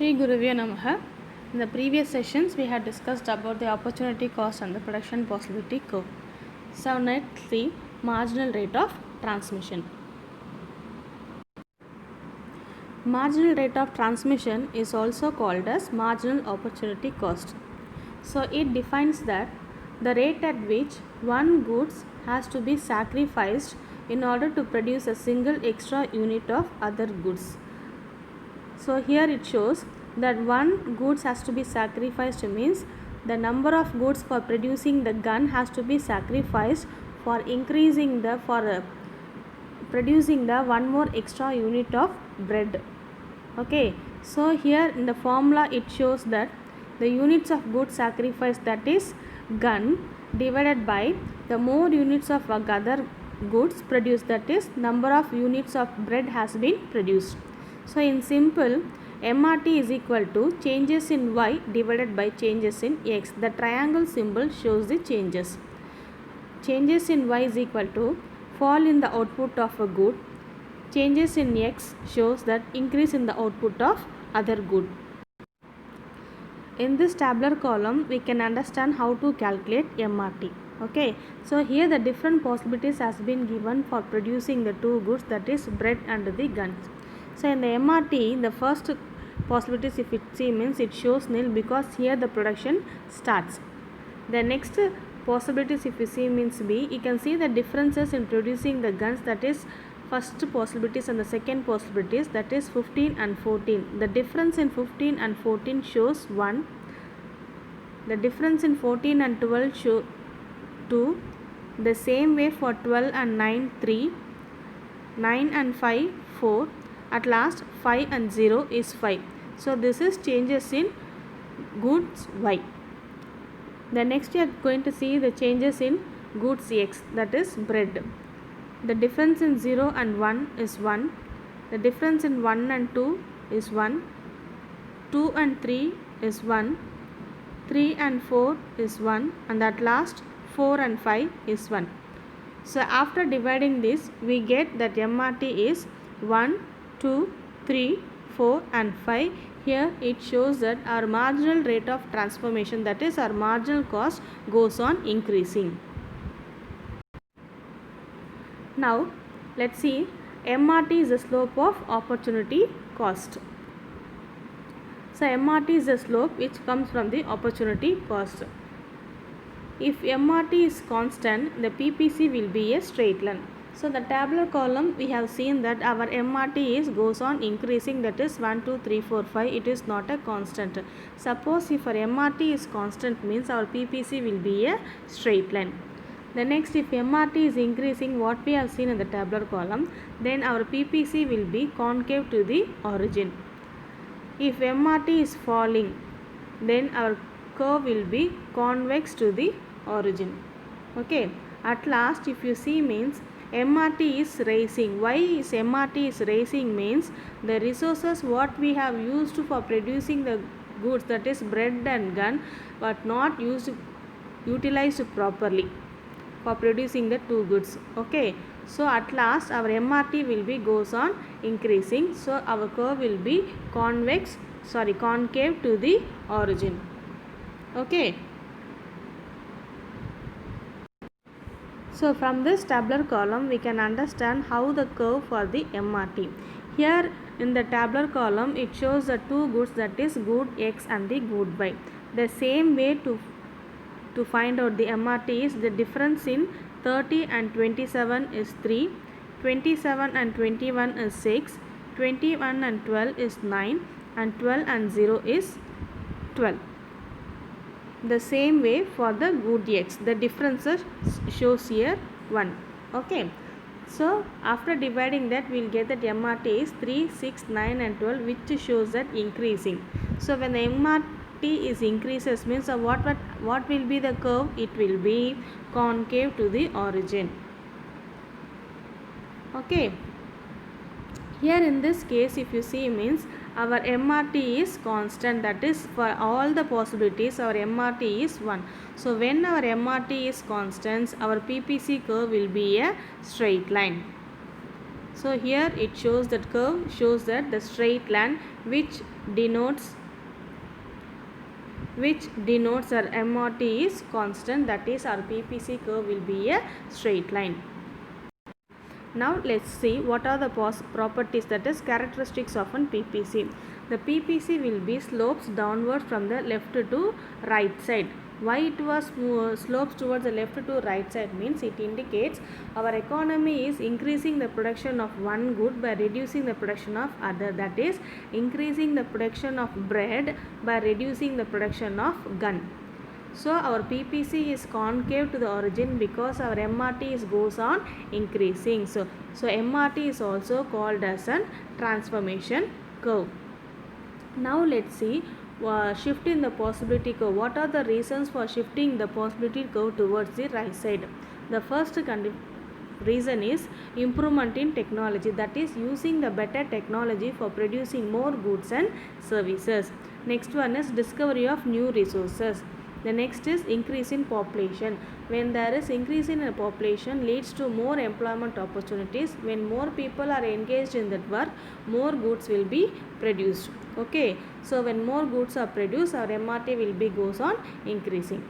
Shri Guruvya Namaha. In the previous sessions, we had discussed about the opportunity cost and the production possibility curve. So next, the marginal rate of transmission. Marginal rate of transmission is also called as marginal opportunity cost. So it defines that the rate at which one goods has to be sacrificed in order to produce a single extra unit of other goods. So here it shows that one goods has to be sacrificed means the number of goods for producing the gun has to be sacrificed for increasing the producing the one more extra unit of bread. Okay, so here in the formula it shows that the units of goods sacrificed, that is gun, divided by the more units of other goods produced, that is number of units of bread has been produced. So in simple, MRT is equal to changes in Y divided by changes in X. The triangle symbol shows the changes. Changes in Y is equal to fall in the output of a good. Changes in X shows that increase in the output of other good. In this tabular column, we can understand how to calculate MRT. Okay, so here the different possibilities has been given for producing the two goods, that is bread and the guns. So in the MRT, the first possibilities, if it see means it shows nil because here the production starts. The next possibilities, if you see means B, you can see the differences in producing the guns, that is first possibilities and the second possibilities, that is 15 and 14. The difference in 15 and 14 shows 1. The difference in 14 and 12 show 2. The same way for 12 and 9, 3. 9 and 5, 4. At last 5 and 0 is 5. So this is changes in goods Y. The next you are going to see the changes in goods X, that is bread. The difference in 0 and 1 is 1. The difference in 1 and 2 is 1. 2 and 3 is 1. 3 and 4 is 1. And at last 4 and 5 is 1. So after dividing this, we get that MRT is 1, 2, 3, 4 and 5. Here it shows that our marginal rate of transformation, that is our marginal cost, goes on increasing. Now let's see, MRT is the slope of opportunity cost. So MRT is the slope which comes from the opportunity cost. If MRT is constant, the PPC will be a straight line. So the tabular column, we have seen that our MRT goes on increasing, that is 1, 2, 3, 4, 5. It is not a constant. Suppose if our MRT is constant means our PPC will be a straight line. The next, if MRT is increasing, what we have seen in the tabular column, then our PPC will be concave to the origin. If MRT is falling, then our curve will be convex to the origin. Okay, at last if you see means MRT is rising. Why is MRT is rising means the resources what we have used for producing the goods, that is bread and gun, but not utilized properly for producing the two goods. Okay, so at last our MRT will be goes on increasing, so our curve will be concave to the origin. Okay, so from this tabular column we can understand how the curve for the MRT. Here in the tabular column it shows the two goods, that is good X and the good Y. The same way to find out the MRT is the difference in 30 and 27 is 3, 27 and 21 is 6, 21 and 12 is 9, and 12 and 0 is 12. The same way for the good X, the differences shows here 1. Okay, so after dividing that we will get that MRT is 3, 6, 9 and 12, which shows that increasing. So when the MRT is increases means what will be the curve? It will be concave to the origin. Okay, here in this case if you see means our MRT is constant, that is for all the possibilities our MRT is 1. So when our MRT is constant, our PPC curve will be a straight line. So here it shows that curve shows that the straight line which denotes our MRT is constant, that is our PPC curve will be a straight line. Now let's see what are the properties, that is characteristics of an PPC. The PPC will be slopes downward from the left to right side. Why it was slopes towards the left to right side means it indicates our economy is increasing the production of one good by reducing the production of other, that is increasing the production of bread by reducing the production of gun. So our PPC is concave to the origin because our MRT goes on increasing. So MRT is also called as a transformation curve. Now let's see shift in the possibility curve. What are the reasons for shifting the possibility curve towards the right side? The first reason is improvement in technology, that is using the better technology for producing more goods and services. Next one is discovery of new resources. The next is increase in population. When there is increase in a population leads to more employment opportunities. When more people are engaged in that work, more goods will be produced. Okay, so when more goods are produced, our MRT will be goes on increasing.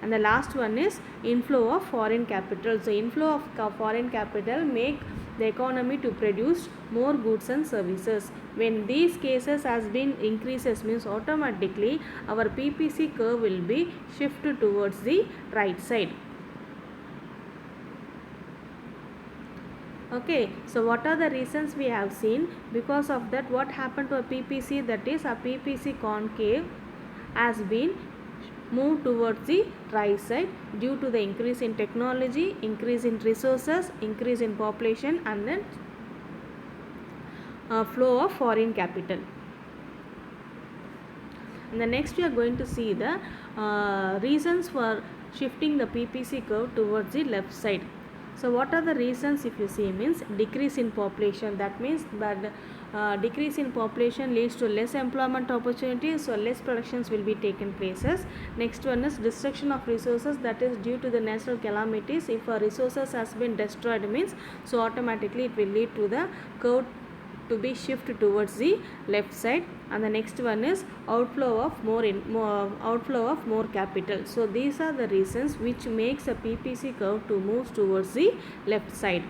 And the last one is inflow of foreign capital. So inflow of foreign capital make the economy to produce more goods and services. When these cases has been increases means automatically our PPC curve will be shifted towards the right side. Okay, so what are the reasons we have seen? Because of that, what happened to a PPC, that is a PPC concave has been moved towards the right side due to the increase in technology, increase in resources, increase in population, and then flow of foreign capital. And the next we are going to see the reasons for shifting the PPC curve towards the left side. So what are the reasons? If you see means decrease in population, that means that decrease in population leads to less employment opportunities, so less productions will be taken places. Next one is destruction of resources, that is due to the natural calamities. If a resources has been destroyed means, so automatically it will lead to the curve to be shifted towards the left side. And the next one is outflow of more capital. So these are the reasons which makes a PPC curve to move towards the left side.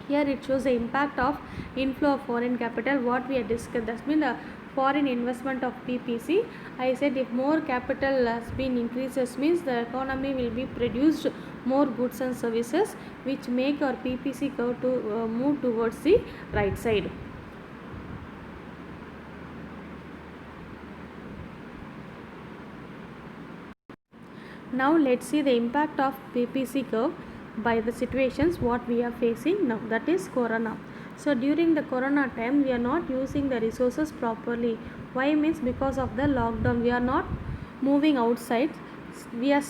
Here it shows the impact of inflow of foreign capital. What we have discussed, that's been the foreign investment of PPC. I said if more capital has been increases means the economy will be produced more goods and services, which make our PPC curve to move towards the right side. Now let's see the impact of PPC curve by the situations what we are facing now, that is corona. So during the corona time we are not using the resources properly. Why means because of the lockdown we are not moving outside, we are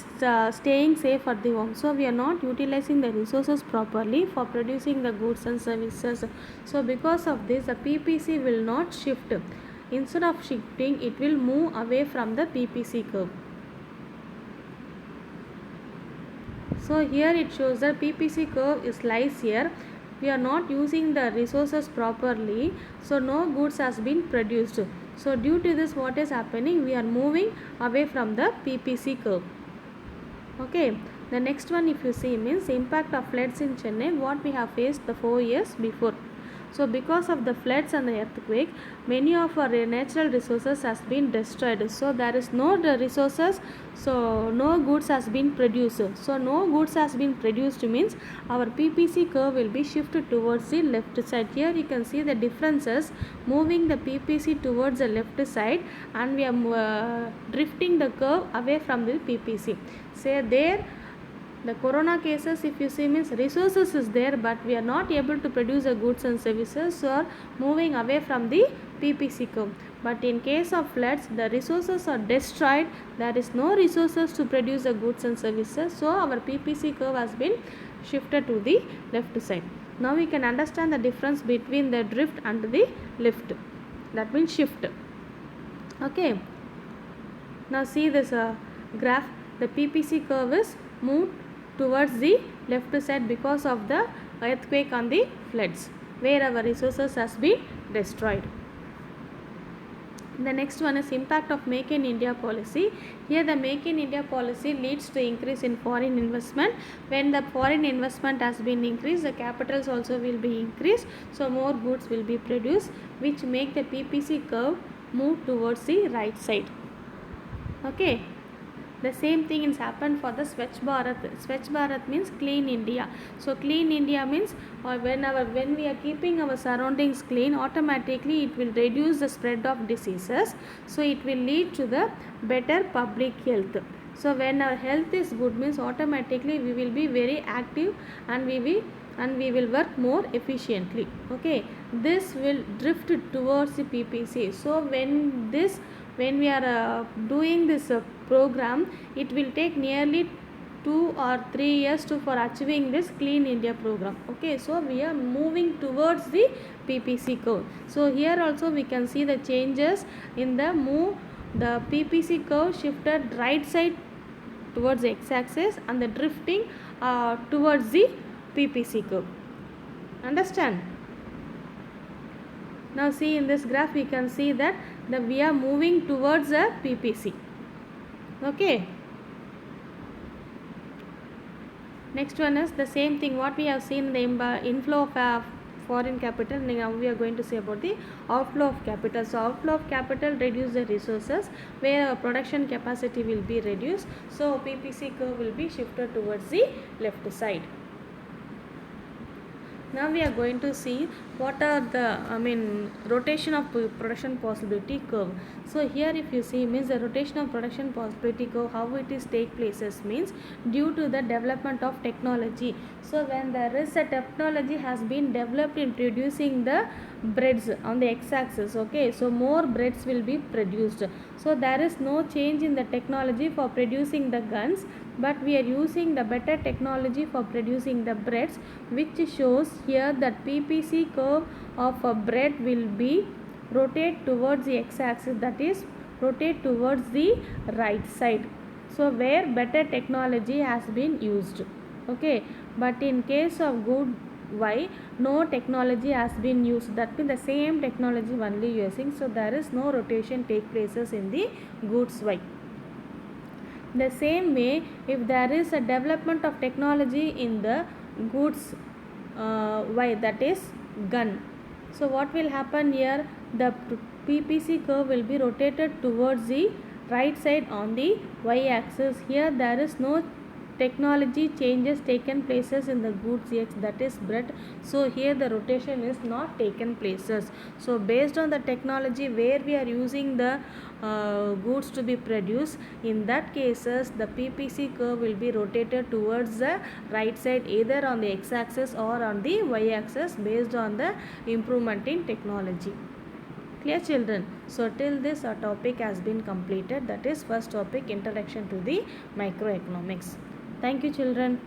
staying safe at the home, so we are not utilizing the resources properly for producing the goods and services. So because of this the PPC will not shift. Instead of shifting, it will move away from the PPC curve. So here it shows that PPC curve is lies here. We are not using the resources properly, so no goods has been produced. So due to this what is happening, we are moving away from the PPC curve. Okay, the next one if you see means impact of floods in Chennai, what we have faced the 4 years before. So because of the floods and the earthquake, many of our natural resources has been destroyed. So there is no resources, so no goods has been produced. So no goods has been produced means our PPC curve will be shifted towards the left side. Here you can see the differences, moving the PPC towards the left side, and we are drifting the curve away from the PPC. Say there the corona cases if you see means resources is there, but we are not able to produce the goods and services, so are moving away from the PPC curve. But in case of floods, the resources are destroyed, there is no resources to produce the goods and services, so our PPC curve has been shifted to the left side. Now we can understand the difference between the drift and the lift, that means shift. Okay, now see this graph. The PPC curve is moved towards the left side because of the earthquake and the floods, where our resources has been destroyed. The next one is impact of Make in India policy. Here the Make in India policy leads to increase in foreign investment. When the foreign investment has been increased, the capitals also will be increased. So more goods will be produced, which make the PPC curve move towards the right side. Okay. The same thing is happened for the Swachh Bharat. Swachh Bharat means clean India. So clean India means when we are keeping our surroundings clean, automatically it will reduce the spread of diseases. So it will lead to the better public health. So when our health is good means automatically we will be very active and we will work more efficiently. Okay, this will drift towards the PPC. So when we are doing this program, it will take nearly 2 or 3 years for achieving this clean India program. Okay, so we are moving towards the PPC curve. So here also we can see the changes in the PPC curve shifted right side towards the x-axis and the drifting towards the PPC curve. Understand? Now see in this graph we can see that we are moving towards a PPC. Okay. Next one is the same thing what we have seen in the inflow of foreign capital. Now we are going to say about the outflow of capital. So outflow of capital reduce the resources where our production capacity will be reduced. So PPC curve will be shifted towards the left side. Now we are going to see what are the rotation of production possibility curve. So here if you see means the rotation of production possibility curve, how it is take places means due to the development of technology. So when there is a technology has been developed in producing the breads on the x-axis, okay, so more breads will be produced. So there is no change in the technology for producing the guns, but we are using the better technology for producing the breads, which shows here that PPC curve of a bread will be rotate towards the x-axis, that is rotate towards the right side. So where better technology has been used. Okay, but in case of good Y, no technology has been used, that means the same technology only using, so there is no rotation take places in the goods Y. The same way, if there is a development of technology in the goods Y, that is gun, so what will happen here, the PPC curve will be rotated towards the right side on the Y axis. Here there is no technology changes taken places in the goods X, that is bread. So here the rotation is not taken places. So based on the technology where we are using the goods to be produced, in that cases the PPC curve will be rotated towards the right side, either on the x-axis or on the y-axis, based on the improvement in technology. Clear children? So till this our topic has been completed, that is first topic, introduction to the microeconomics. Thank you children.